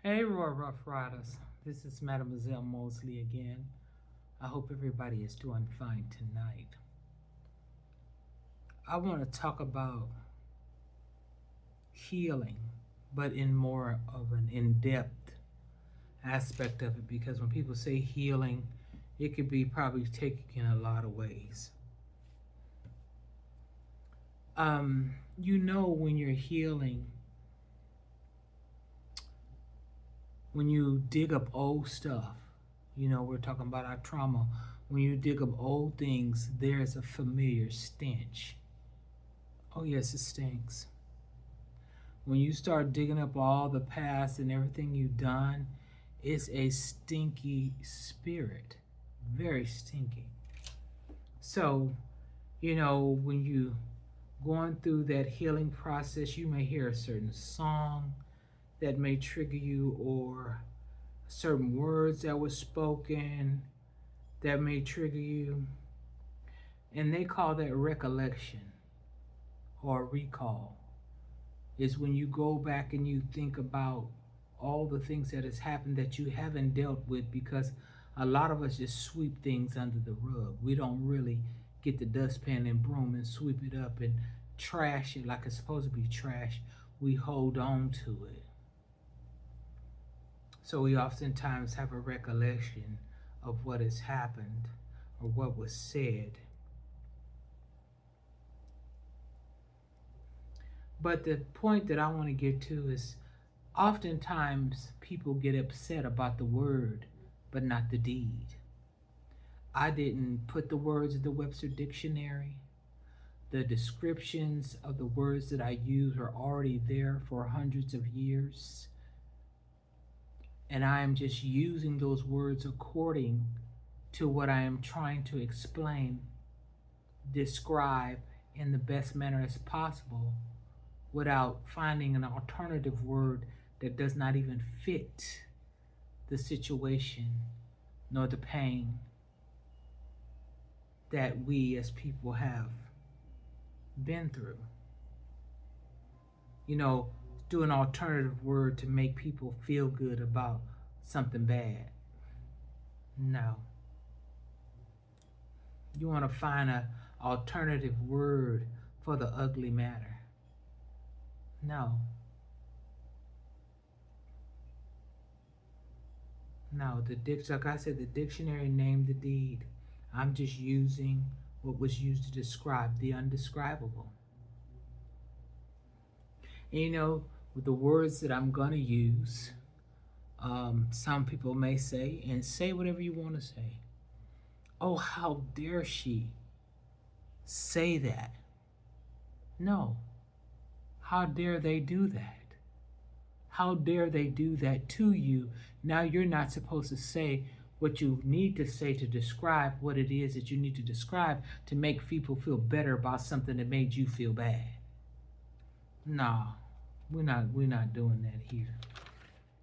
Hey, Roy Rough Riders. This is Mademoiselle Mosley again. I hope everybody is doing fine tonight. I want to talk about healing, but in more of an in depth aspect of it because when people say healing, it could be probably taken in a lot of ways. When you're healing, when you dig up old stuff, we're talking about our trauma. When you dig up old things, there's a familiar stench. Oh, yes, it stinks. When you start digging up all the past and everything you've done, it's a stinky spirit. Very stinky. So, when you going through that healing process, you may hear a certain song that may trigger you, or certain words that were spoken that may trigger you. And they call that recollection or recall. Is when you go back and you think about all the things that has happened that you haven't dealt with, because a lot of us just sweep things under the rug. We don't really get the dustpan and broom and sweep it up and trash it like it's supposed to be trash. We hold on to it. So we oftentimes have a recollection of what has happened or what was said. But the point that I want to get to is oftentimes people get upset about the word, but not the deed. I didn't put the words in the Webster Dictionary. The descriptions of the words that I use are already there for hundreds of years. And I am just using those words according to what I am trying to explain, describe in the best manner as possible, without finding an alternative word that does not even fit the situation nor the pain that we as people have been through. Do an alternative word to make people feel good about something bad. No. You want to find an alternative word for the ugly matter. No. No, like I said, the dictionary named the deed. I'm just using what was used to describe the undescribable. And with the words that I'm going to use, some people may say, and say whatever you want to say, oh, how dare she say that? No. How dare they do that? How dare they do that to you? Now you're not supposed to say what you need to say to describe what it is that you need to describe to make people feel better about something that made you feel bad. No, we're not doing that here.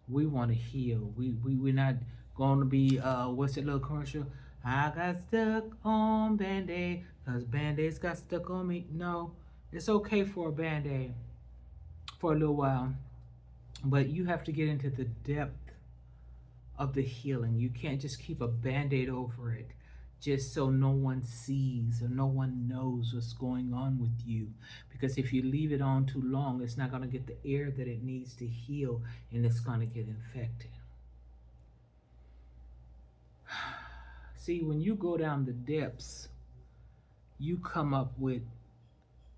We want to heal. We're not going to be what's that little commercial? I got stuck on Band-Aid because Band-Aids got stuck on me. No, it's okay for a Band-Aid for a little while, but you have to get into the depth of the healing. You can't just keep a Band-Aid over it just so no one sees or no one knows what's going on with you. Because if you leave it on too long, it's not going to get the air that it needs to heal, and it's going to get infected. See, when you go down the depths, you come up with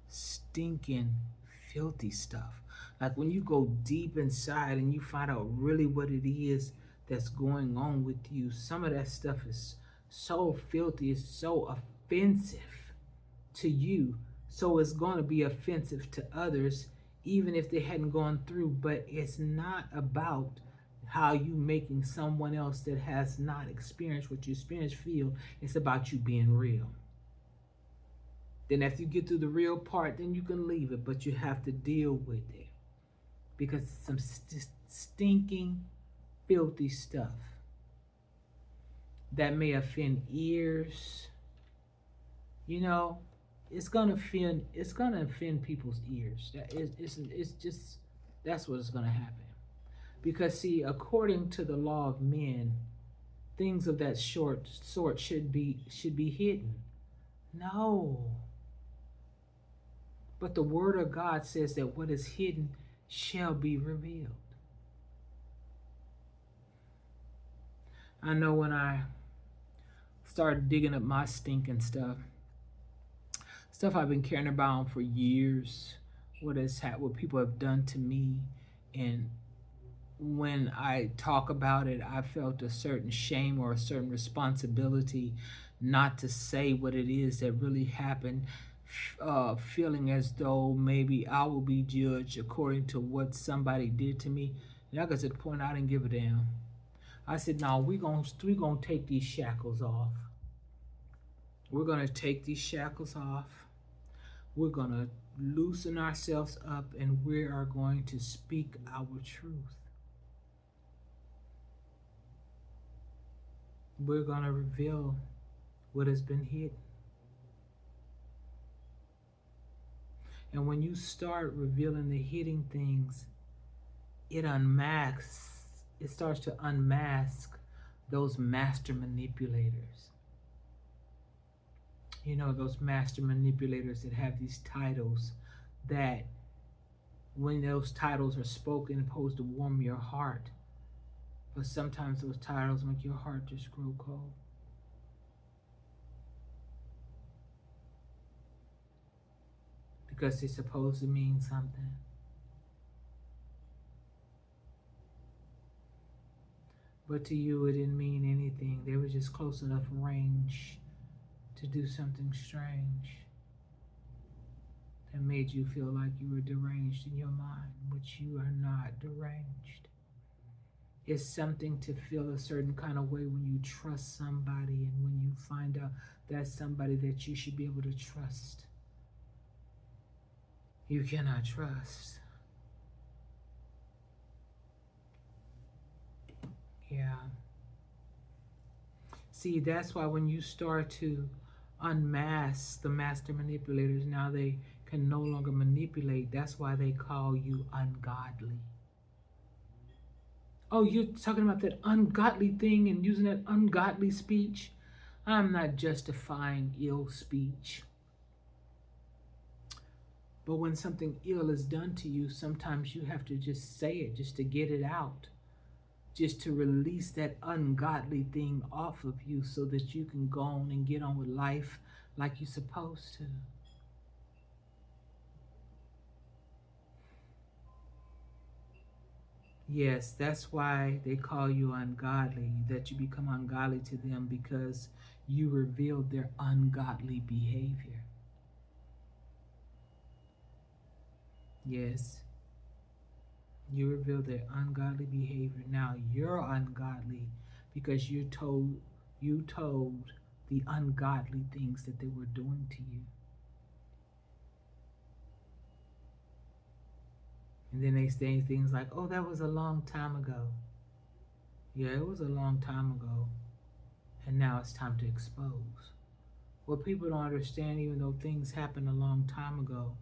stinking, filthy stuff. Like when you go deep inside and you find out really what it is that's going on with you, some of that stuff is so filthy, it's so offensive to you. So it's going to be offensive to others, even if they hadn't gone through. But it's not about how you making someone else that has not experienced what you experienced feel. It's about you being real. Then after you get through the real part, then you can leave it, but you have to deal with it. Because it's some stinking, filthy stuff that may offend ears. It's gonna offend people's ears. It's just that's what is gonna happen. Because see, according to the law of men, things of that sort should be hidden. No. But the word of God says that what is hidden shall be revealed. I know when I started digging up my stinking stuff I've been carrying around for years, what people have done to me, and when I talk about it, I felt a certain shame or a certain responsibility not to say what it is that really happened, feeling as though maybe I will be judged according to what somebody did to me. And I got to the point I didn't give a damn. I said, "No, we gonna take these shackles off. We're gonna take these shackles off. We're gonna loosen ourselves up, and we are going to speak our truth. We're going to reveal what has been hidden." And when you start revealing the hidden things, it starts to unmask those master manipulators. You know, those master manipulators that have these titles that when those titles are spoken, supposed to warm your heart. But sometimes those titles make your heart just grow cold. Because they're supposed to mean something. But to you, it didn't mean anything. They were just close enough range to do something strange that made you feel like you were deranged in your mind, which you are not deranged. It's something to feel a certain kind of way when you trust somebody and when you find out that's somebody that you should be able to trust. You cannot trust. Yeah. See, that's why when you start to unmask the master manipulators, now they can no longer manipulate. That's why they call you ungodly. Oh, you're talking about that ungodly thing and using that ungodly speech? I'm not justifying ill speech. But when something ill is done to you, sometimes you have to just say it, just to get it out, just to release that ungodly thing off of you so that you can go on and get on with life like you're supposed to. Yes, that's why they call you ungodly, that you become ungodly to them because you revealed their ungodly behavior. Yes, you revealed their ungodly behavior. Now you're ungodly because you told the ungodly things that they were doing to you. And then they say things like, "Oh, that was a long time ago." Yeah, it was a long time ago. And now it's time to expose. What people don't understand, even though things happened a long time ago,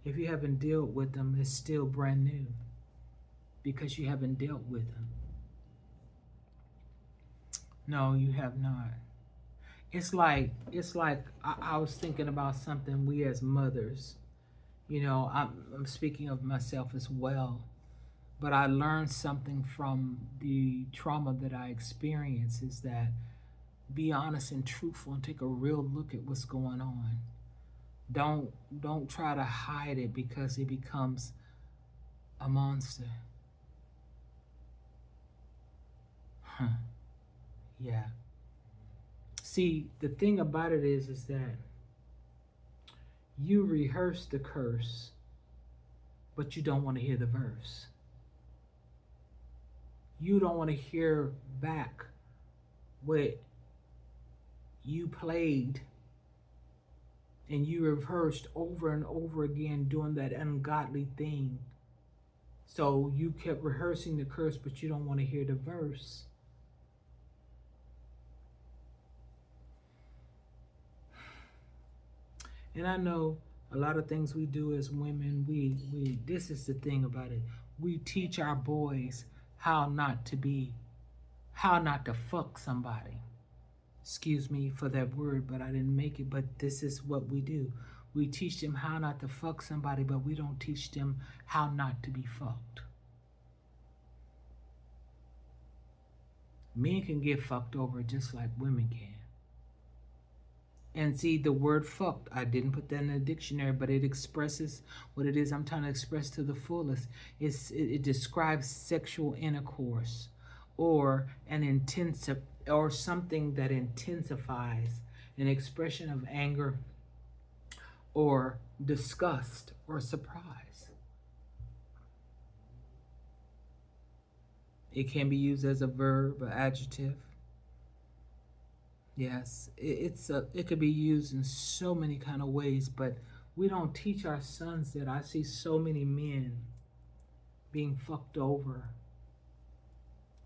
if you haven't dealt with them, it's still brand new because you haven't dealt with them. No, you have not. It's like I was thinking about something. We as mothers, you know, I'm speaking of myself as well, but I learned something from the trauma that I experienced is that be honest and truthful and take a real look at what's going on. Don't try to hide it because it becomes a monster. Huh. Yeah. See, the thing about it is that you rehearse the curse, but you don't want to hear the verse. You don't want to hear back what you played and you rehearsed over and over again doing that ungodly thing. So you kept rehearsing the curse, but you don't want to hear the verse. And I know a lot of things we do as women, we this is the thing about it. we teach our boys how not to fuck somebody. Excuse me for that word, but I didn't make it. But this is what we do. We teach them how not to fuck somebody, but we don't teach them how not to be fucked. Men can get fucked over just like women can. And see, the word fucked, I didn't put that in the dictionary, but it expresses what it is I'm trying to express to the fullest. It describes sexual intercourse or an intensive or something that intensifies an expression of anger or disgust or surprise. It can be used as a verb, an adjective. Yes, it could be used in so many kind of ways, but we don't teach our sons that. I see so many men being fucked over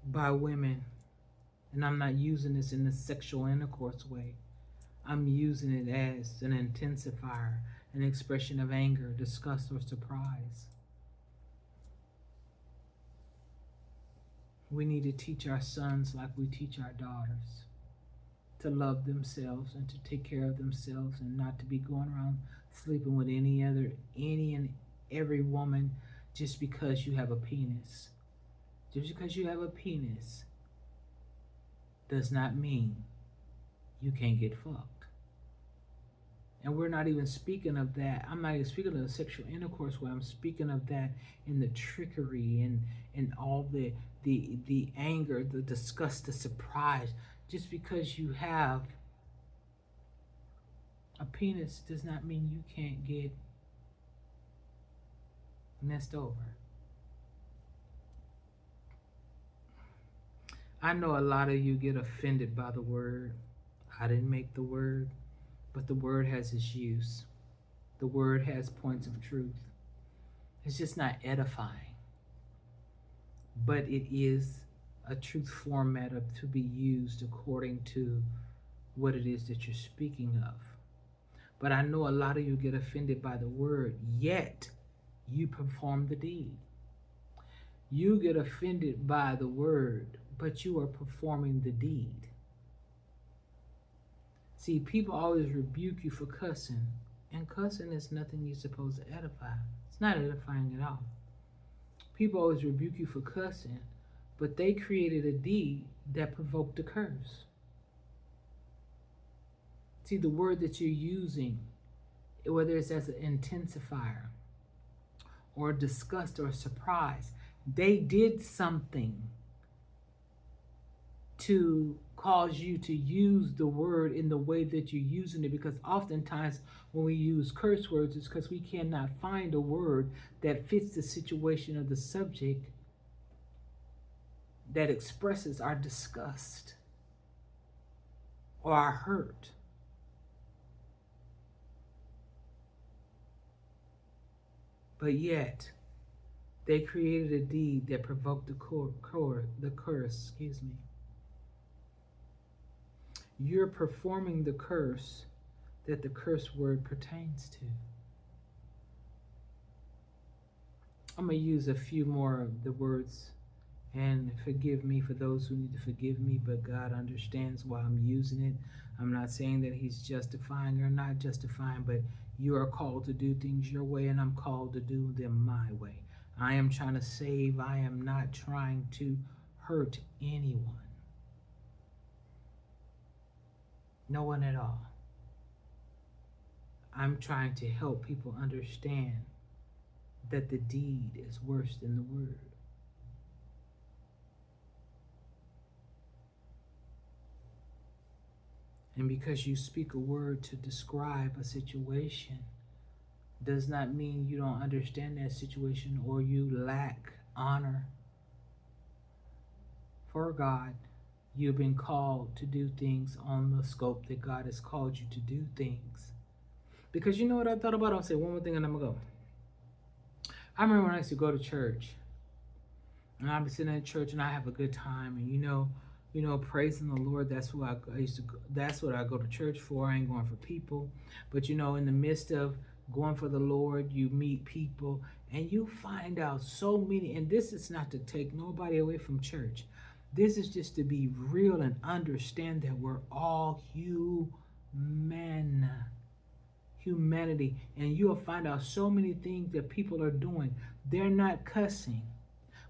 by women, and I'm not using this in the sexual intercourse way. I'm using it as an intensifier, an expression of anger, disgust, or surprise. We need to teach our sons like we teach our daughters, to love themselves and to take care of themselves and not to be going around sleeping with any and every woman just because you have a penis. Just because you have a penis does not mean you can't get fucked. And we're not even speaking of that. I'm not even speaking of the sexual intercourse where I'm speaking of that in the trickery and all the anger, the disgust, the surprise. Just because you have a penis does not mean you can't get messed over. I know a lot of you get offended by the word. I didn't make the word, but the word has its use. The word has points of truth. It's just not edifying, but it is a truth format to be used according to what it is that you're speaking of. But I know a lot of you get offended by the word, yet you perform the deed. You get offended by the word, but you are performing the deed. See, people always rebuke you for cussing, and cussing is nothing you're supposed to edify. It's not edifying at all. People always rebuke you for cussing, but they created a deed that provoked a curse. See, the word that you're using, whether it's as an intensifier or disgust or surprise, they did something to cause you to use the word in the way that you're using it, because oftentimes when we use curse words, it's because we cannot find a word that fits the situation of the subject that expresses our disgust or our hurt. But yet, they created a deed that provoked the curse. You're performing the curse that the curse word pertains to. I'm going to use a few more of the words, and forgive me for those who need to forgive me, but God understands why I'm using it. I'm not saying that He's justifying or not justifying, but you are called to do things your way, and I'm called to do them my way. I am trying to save. I am not trying to hurt anyone. No one at all. I'm trying to help people understand that the deed is worse than the word. And because you speak a word to describe a situation does not mean you don't understand that situation or you lack honor for God. You've been called to do things on the scope that God has called you to do things. Because you know what I thought about? I'll say one more thing and I'm going to go. I remember when I used to go to church. And I'd be sitting at church and I have a good time. And you know, praising the Lord, that's what I used to go, that's what I go to church for. I ain't going for people. But you know, in the midst of going for the Lord, you meet people, and you find out so many. And this is not to take nobody away from church. This is just to be real and understand that we're all humanity. And you'll find out so many things that people are doing. They're not cussing,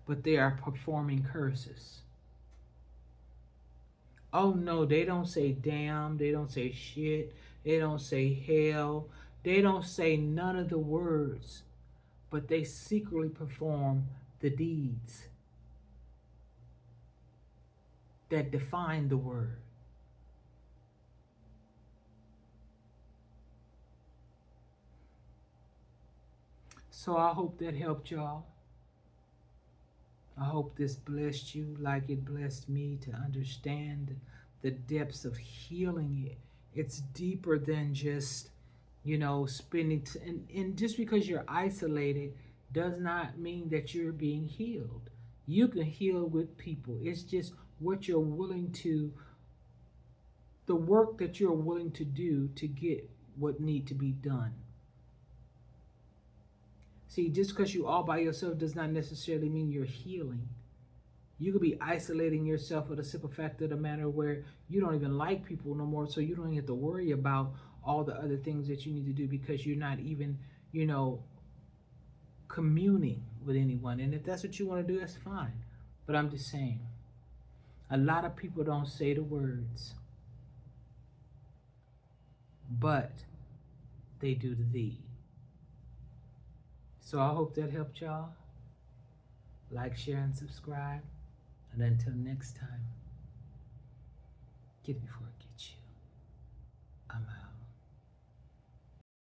but they are performing curses. Oh no, they don't say damn, they don't say shit, they don't say hell, they don't say none of the words, but they secretly perform the deeds that define the word. So I hope that helped y'all. I hope this blessed you like it blessed me to understand the depths of healing it. It's deeper than just, spending, and just because you're isolated does not mean that you're being healed. You can heal with people. It's just what you're willing to, the work that you're willing to do to get what need to be done. See, just because you're all by yourself does not necessarily mean you're healing. You could be isolating yourself for the simple fact of the matter where you don't even like people no more, so you don't have to worry about all the other things that you need to do because you're not even, communing with anyone. And if that's what you want to do, that's fine. But I'm just saying, a lot of people don't say the words, but they do the deed. So I hope that helped y'all. Like, share, and subscribe. And until next time, get it before